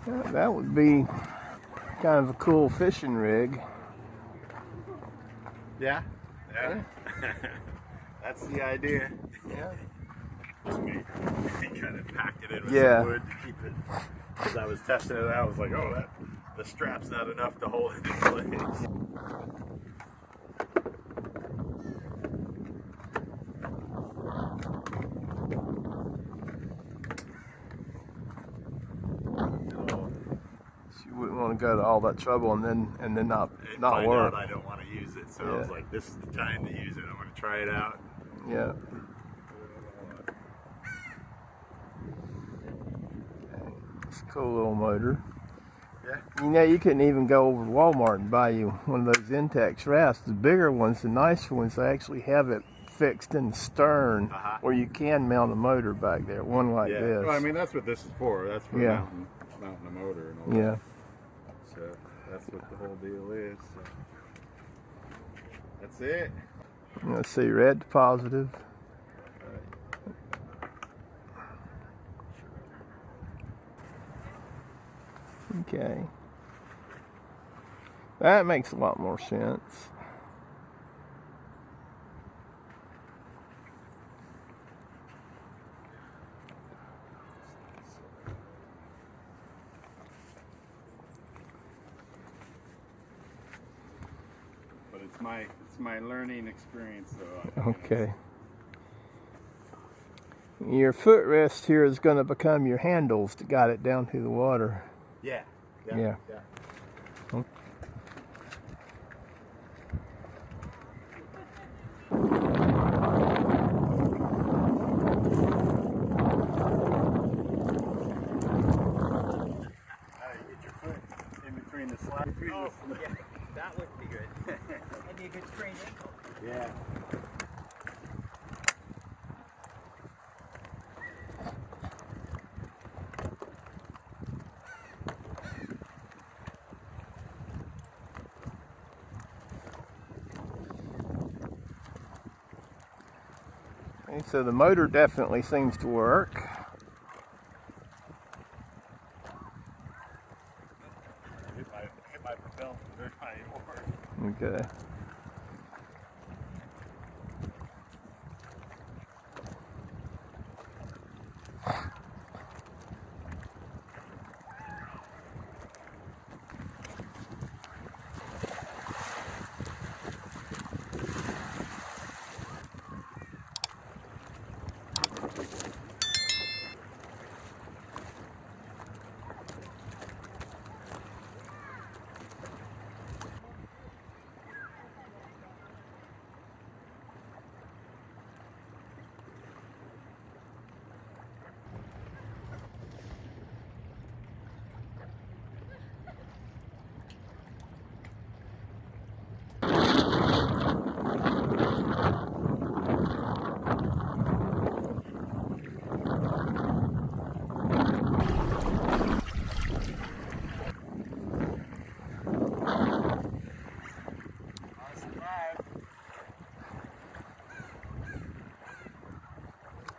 That would be kind of a cool fishing rig. Yeah. That's the idea. Yeah. He kind of packed it in with Yeah. some wood to keep it. Because I was testing it out, I was like, oh, the strap's not enough to hold it in place. You wouldn't want to go to all that trouble and then not work. I don't want to use it, so I was like, this is the time to use it. I'm going to try it out. Yeah. It's a cool little motor. Yeah. You know, you couldn't even go over to Walmart and buy you one of those Intex rafts. The bigger ones, the nicer ones, they actually have it fixed in the stern where you can mount a motor back there, one like this. Well, I mean, that's what this is for. That's for mounting a motor and all that. So that's what the whole deal is. So that's it. Let's see, red to positive. Okay. That makes a lot more sense. But it's my learning experience, so. Okay. Your footrest here is going to become your handles to guide it down through the water. Yeah. Okay. Oh, yeah, that would be good. That'd be a good sprained ankle. Yeah. Okay, so the motor definitely seems to work. Hit my propel. There's my oar. Okay.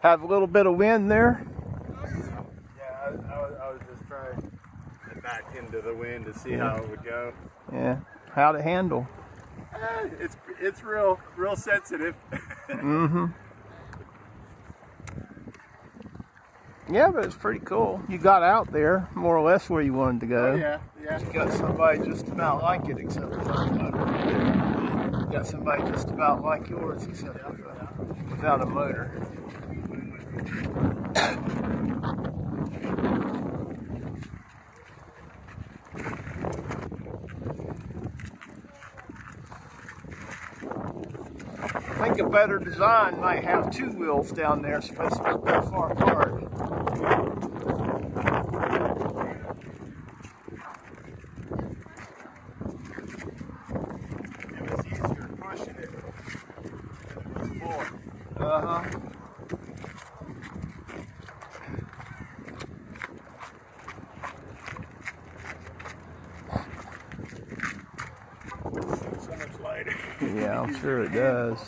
Have a little bit of wind there. Yeah, I was just trying to get back into the wind to see how it would go. Yeah. How'd it handle? It's real sensitive. Mm-hmm. Yeah, but it's pretty cool. You got out there more or less where you wanted to go. Oh, yeah. You got somebody just about like it, except without a motor. You got somebody just about like yours, except without a motor. I think a better design might have two wheels down there, especially that far apart. It was easier pushing it than it was pulling. So much lighter. Yeah, I'm sure it does.